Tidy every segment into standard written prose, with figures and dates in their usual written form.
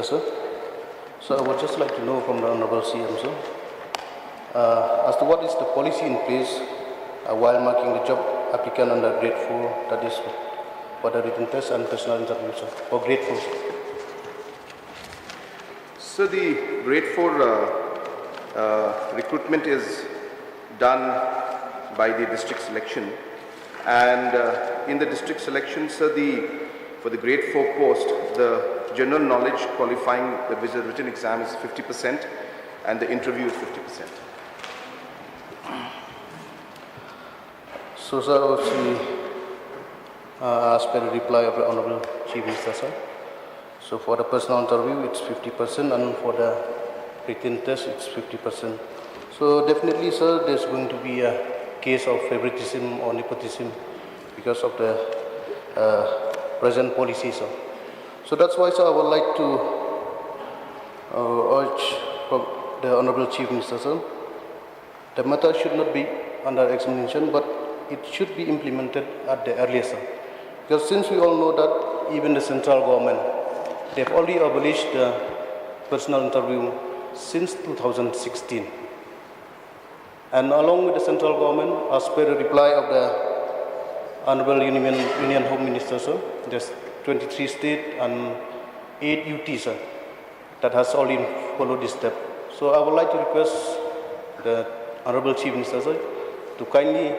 Speaker, sir. So I would just like to know from the Honorable CM, sir, as to what is the policy in place while marking the job applicant under grade 4, that is for the written test and personal interview, sir, for grade 4. So the grade 4 recruitment is done by the district selection, and in the district selection, sir, for the grade 4 post, the general knowledge qualifying the written exam is 50% and the interview is 50%. So, sir, obviously, as per the reply of the Honorable Chief Minister, sir, so for the personal interview, it's 50%, and for the written test, it's 50%. So definitely, sir, there's going to be a case of favoritism or nepotism because of the present policy, sir. So that's why, sir, I would like to urge from the Honorable Chief Minister, sir, the matter should not be under examination, but it should be implemented at the earliest, sir. Because since we all know that even the central government, they've already abolished the personal interview since 2016. And along with the central government, as per the reply of the Honorable Union Home Minister, sir, there's 23 states and 8 UT, sir, that has already followed this step. So I would like to request the Honorable Chief Minister, sir, to kindly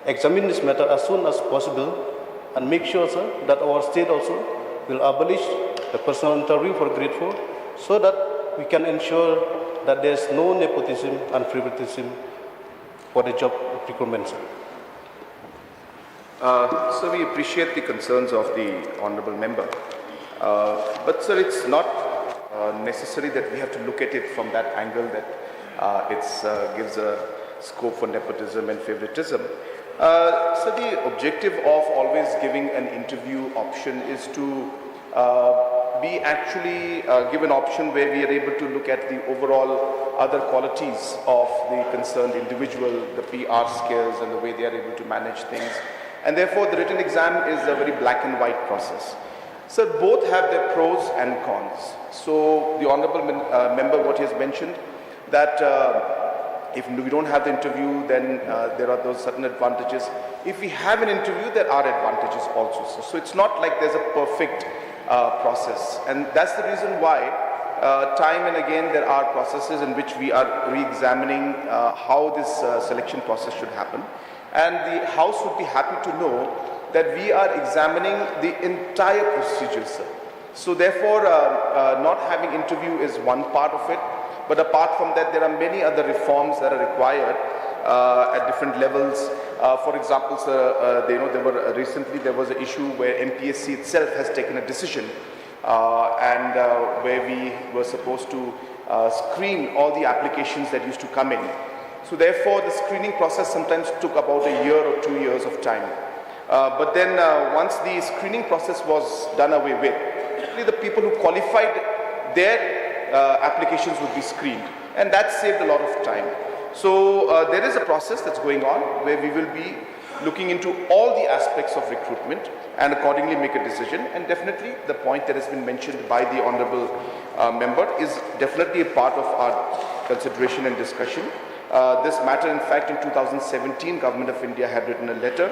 examine this matter as soon as possible and make sure, sir, that our state also will abolish the personal interview for grade 4 so that we can ensure that there's no nepotism and favoritism for the job recruitment, sir. So we appreciate the concerns of the Honourable Member. But sir, it's not necessary that we have to look at it from that angle that it gives a scope for nepotism and favoritism. So the objective of always giving an interview option is to be actually give an option where we are able to look at the overall other qualities of the concerned individual, the PR skills and the way they are able to manage things. And therefore the written exam is a very black and white process. So both have their pros and cons. So the Honourable Member, what he has mentioned, that if we don't have the interview, then there are those certain advantages. If we have an interview, there are advantages also. So it's not like there's a perfect process. And that's the reason why time and again there are processes in which we are re-examining how this selection process should happen. And the House would be happy to know that we are examining the entire procedure, sir. So therefore, not having interview is one part of it. But apart from that, there are many other reforms that are required at different levels. For example, sir, recently there was an issue where MPSC itself has taken a decision and where we were supposed to screen all the applications that used to come in. So therefore, the screening process sometimes took about a year or 2 years of time. But then once the screening process was done away with, the people who qualified their applications would be screened, and that saved a lot of time. So there is a process that's going on where we will be looking into all the aspects of recruitment and accordingly make a decision. And definitely the point that has been mentioned by the Honourable Member is definitely a part of our consideration and discussion. This matter, in fact, in 2017, Government of India had written a letter.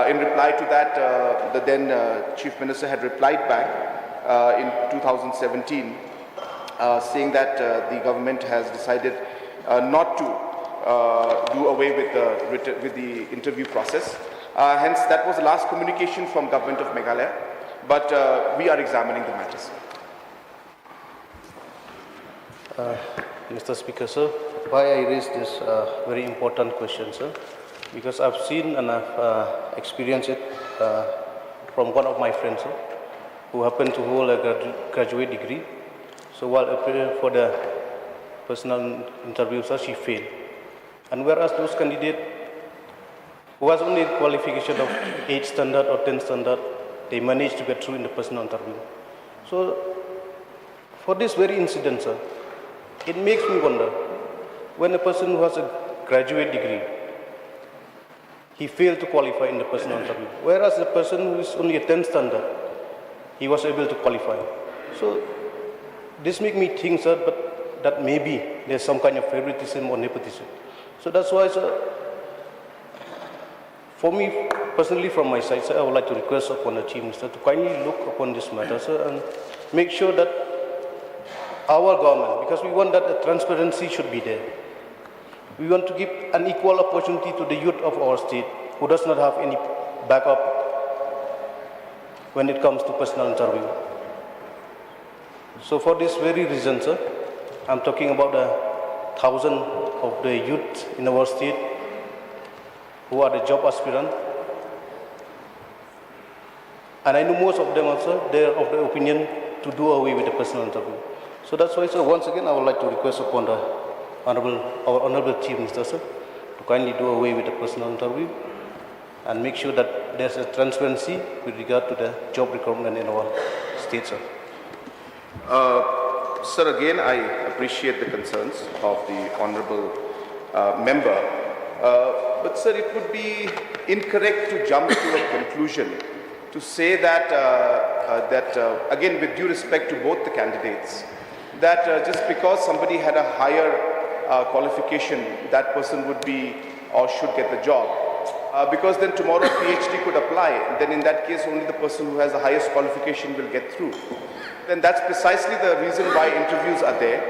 In reply to that, the then Chief Minister had replied back in 2017 saying that the government has decided not to do away with the interview process. Hence, that was the last communication from Government of Meghalaya, but we are examining the matters. Mr. Speaker, sir, why I raised this very important question, sir, because I've seen and I've experienced it from one of my friends, sir, who happened to hold a graduate degree. So while appearing for the personal interview, sir, she failed. And whereas those candidates who has only qualification of 8 standard or 10 standard, they managed to get through in the personal interview. So for this very incident, sir, it makes me wonder, when a person who has a graduate degree, he failed to qualify in the personal interview, whereas the person who is only a 10 standard, he was able to qualify. So this make me think, sir, but that maybe there's some kind of favoritism or nepotism. So that's why, sir, for me personally, from my side, sir, I would like to request upon the Chief Minister to kindly look upon this matter, sir, and make sure that our government, because we want that the transparency should be there. We want to give an equal opportunity to the youth of our state who does not have any backup when it comes to personal interview. So for this very reason, sir, I'm talking about the thousands of the youth in our state who are the job aspirant. And I know most of them also, they are of the opinion to do away with the personal interview. So that's why, sir, once again, I would like to request upon our Honorable Chief Minister, sir, to kindly do away with the personal interview and make sure that there's a transparency with regard to the job recruitment in our state, sir. Sir, again, I appreciate the concerns of the Honorable Member. But, sir, it would be incorrect to jump to a conclusion to say that, again, with due respect to both the candidates, that just because somebody had a higher qualification, that person would be or should get the job. Because then tomorrow PhD could apply, then in that case only the person who has the highest qualification will get through. Then that's precisely the reason why interviews are there.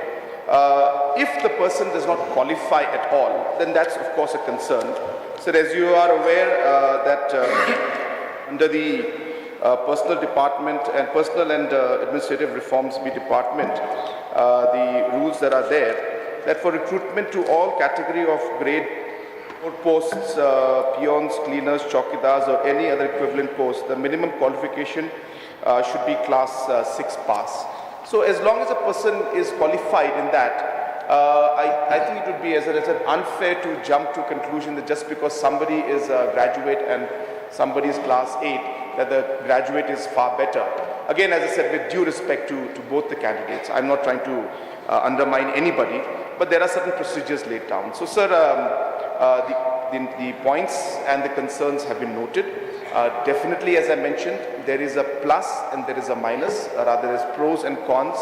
If the person does not qualify at all, then that's of course a concern. So as you are aware that under the Personal and Administrative Reforms Department, the rules that are there, that for recruitment to all category of grade or posts, peons, cleaners, chowkidars or any other equivalent post, the minimum qualification should be class 6 pass. So as long as a person is qualified in that, I think it would be as an unfair to jump to a conclusion that just because somebody is a graduate and somebody is class 8, that the graduate is far better. Again, as I said, with due respect to both the candidates, I'm not trying to undermine anybody, but there are certain procedures laid down. So, sir, the points and the concerns have been noted. Definitely, as I mentioned, there is a plus and there is a minus, rather there is pros and cons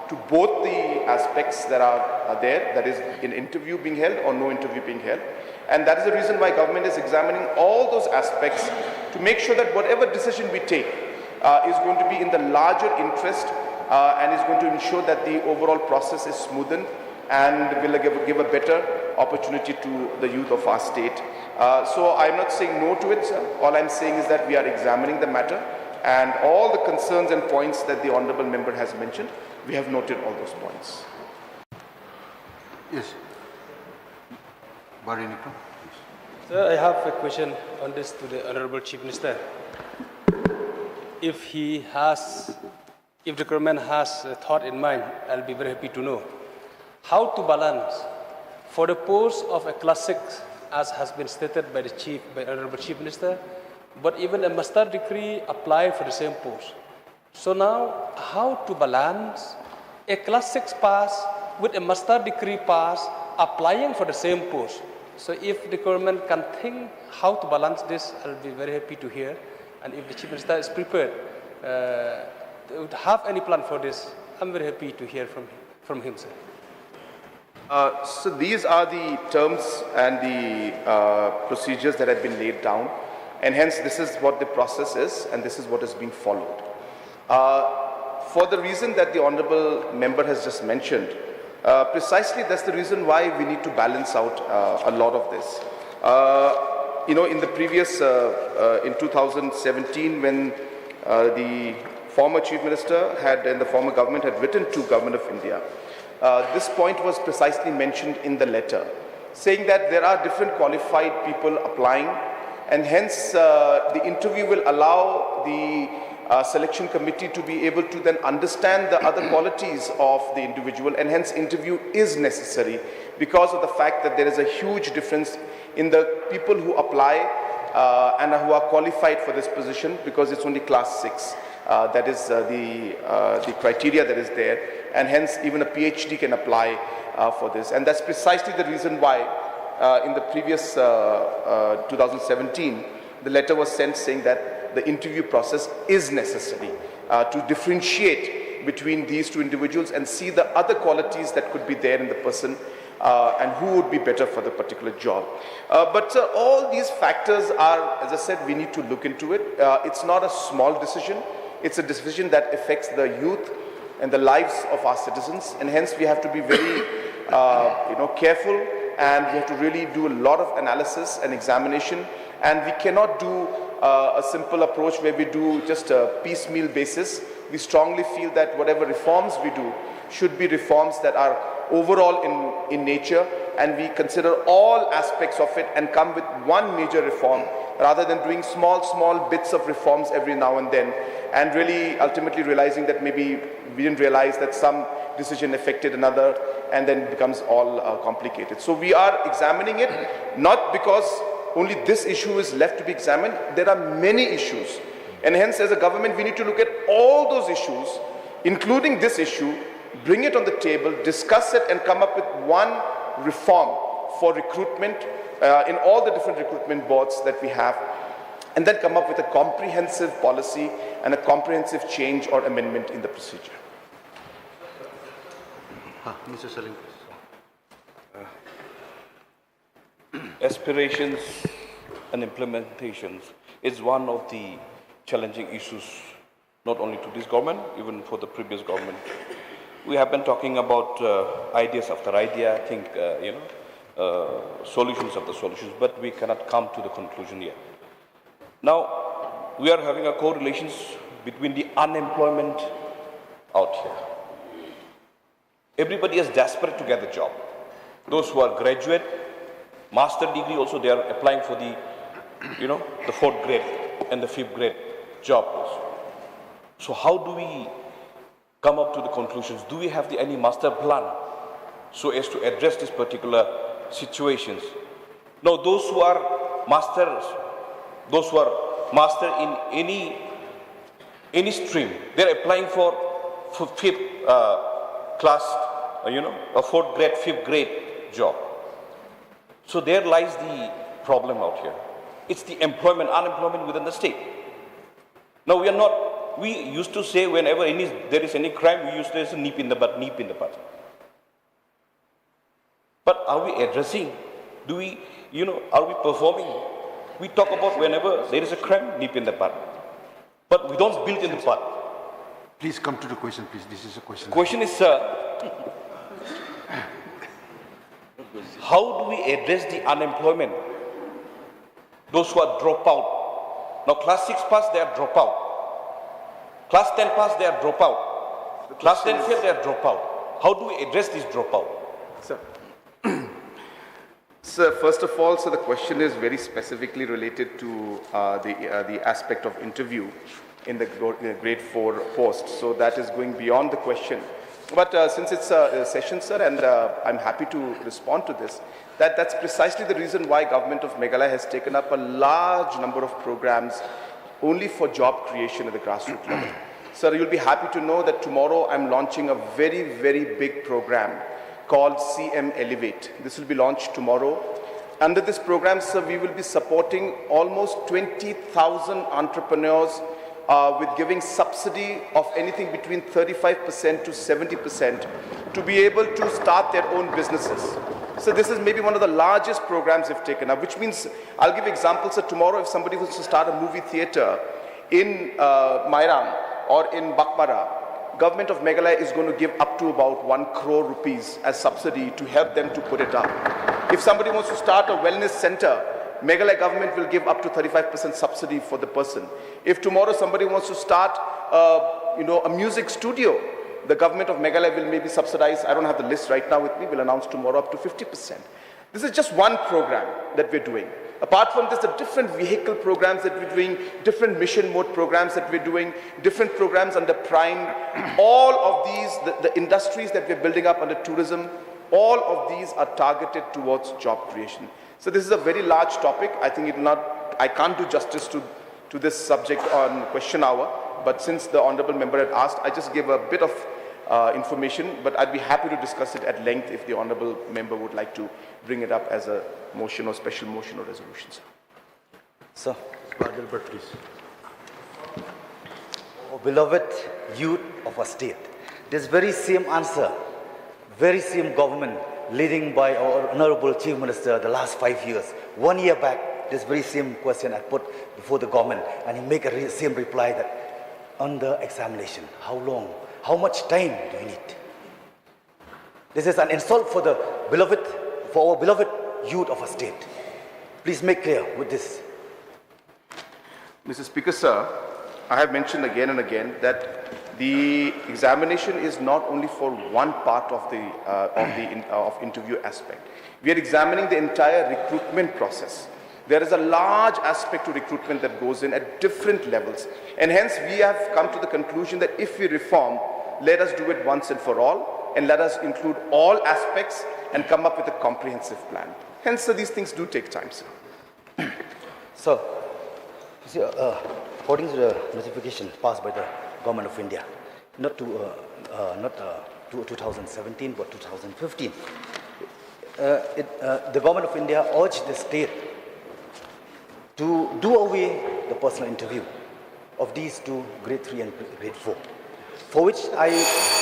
to both the aspects that are there, that is an interview being held or no interview being held. And that is the reason why government is examining all those aspects to make sure that whatever decision we take is going to be in the larger interest and is going to ensure that the overall process is smoothened and will give a better opportunity to the youth of our state. So I'm not saying no to it, sir. All I'm saying is that we are examining the matter and all the concerns and points that the Honourable Member has mentioned, we have noted all those points. Yes. Sir, I have a question on this to the Honourable Chief Minister. If the government has a thought in mind, I'll be very happy to know how to balance for the post of a class 6, as has been stated by the Honourable Chief Minister, but even a master degree apply for the same post. So now, how to balance a class 6 pass with a master degree pass applying for the same post? So if the government can think how to balance this, I'll be very happy to hear. And if the Chief Minister is prepared to have any plan for this, I'm very happy to hear from him, sir. So these are the terms and the procedures that have been laid down, and hence this is what the process is and this is what is being followed. For the reason that the Honourable Member has just mentioned, precisely that's the reason why we need to balance out a lot of this. In the previous, in 2017, when the former Chief Minister and the former government had written to Government of India, this point was precisely mentioned in the letter, saying that there are different qualified people applying, and hence the interview will allow the selection committee to be able to then understand the other qualities of the individual, and hence interview is necessary because of the fact that there is a huge difference in the people who apply and who are qualified for this position, because it's only class 6. That is the criteria that is there, and hence even a PhD can apply for this. And that's precisely the reason why in the previous 2017, the letter was sent saying that the interview process is necessary to differentiate between these two individuals and see the other qualities that could be there in the person and who would be better for the particular job. But all these factors are, as I said, we need to look into it. It's not a small decision. It's a decision that affects the youth and the lives of our citizens, and hence we have to be very careful, and we have to really do a lot of analysis and examination, and we cannot do a simple approach where we do just a piecemeal basis. We strongly feel that whatever reforms we do should be reforms that are overall in nature, and we consider all aspects of it and come with one major reform rather than doing small bits of reforms every now and then, and really ultimately realizing that maybe we didn't realize that some decision affected another, and then it becomes all complicated. So we are examining it, not because only this issue is left to be examined. There are many issues, and hence as a government we need to look at all those issues, including this issue, bring it on the table, discuss it, and come up with one reform for recruitment in all the different recruitment boards that we have, and then come up with a comprehensive policy and a comprehensive change or amendment in the procedure. Mr. Salim. Aspirations and implementations is one of the challenging issues, not only to this government, even for the previous government. We have been talking about ideas after idea, I think, solutions after solutions, but we cannot come to the conclusion yet. Now, we are having a correlations between the unemployment out here. Everybody is desperate to get a job. Those who are graduate, master degree also, they are applying for the, the 4th grade and the 5th grade job also. So how do we come up to the conclusions? Do we have any master plan so as to address these particular situations? Now, those who are masters, those who are master in any stream, they're applying for 5th class, a 4th grade, 5th grade job. So there lies the problem out here. It's the unemployment within the state. Now we used to say whenever there is any crime, we used to say nip in the butt. But are we addressing? Are we performing? We talk about whenever there is a crime, nip in the butt. But we don't build in the butt. Please come to the question, please. This is a question. Question is, sir, how do we address the unemployment? Those who are drop out. Now, class 6 pass, they are drop out. Class 10 pass, they are drop out. Class 10 fail, they are drop out. How do we address this dropout? Sir, first of all, the question is very specifically related to the aspect of interview in the grade 4 post. So that is going beyond the question. But since it's a session, sir, and I'm happy to respond to this, that's precisely the reason why Government of Meghalaya has taken up a large number of programs only for job creation at the grassroots level. Sir, you'll be happy to know that tomorrow I'm launching a very, very big program called CM Elevate. This will be launched tomorrow. Under this program, sir, we will be supporting almost 20,000 entrepreneurs with giving subsidy of anything between 35% to 70% to be able to start their own businesses. So this is maybe one of the largest programs we've taken up, which means, I'll give examples. So tomorrow, if somebody wants to start a movie theater in Mairam or in Bakmara, Government of Meghalaya is going to give up to about 1 crore rupees as subsidy to help them to put it up. If somebody wants to start a wellness center, Meghalaya government will give up to 35% subsidy for the person. If tomorrow somebody wants to start, a music studio, the government of Meghalaya will maybe subsidize, I don't have the list right now with me, we'll announce tomorrow up to 50%. This is just one program that we're doing. Apart from this, the different vehicle programs that we're doing, different mission mode programs that we're doing, different programs under Prime, all of these, the industries that we're building up under tourism, all of these are targeted towards job creation. So this is a very large topic. I think I can't do justice to this subject on question hour, but since the Honorable Member had asked, I just gave a bit of information, but I'd be happy to discuss it at length if the Honorable Member would like to bring it up as a motion or special motion or resolution, sir. Sir. Please. Oh, beloved youth of our state, this very same answer, very same government leading by our Honorable Chief Minister the last 5 years. 1 year back, this very same question I put before the government, and he made a same reply that under examination, how long, how much time do you need? This is an insult for the beloved, for our beloved youth of our state. Please make clear with this. Mr. Speaker, sir, I have mentioned again and again that the examination is not only for one part of the interview aspect. We are examining the entire recruitment process. There is a large aspect to recruitment that goes in at different levels, and hence we have come to the conclusion that if we reform, let us do it once and for all, and let us include all aspects and come up with a comprehensive plan. Hence, sir, these things do take time, sir. So, according to the notification passed by the Government of India, not 2017 but 2015, the Government of India urged the state to do away the personal interview of these two grade 3 and grade 4, for which I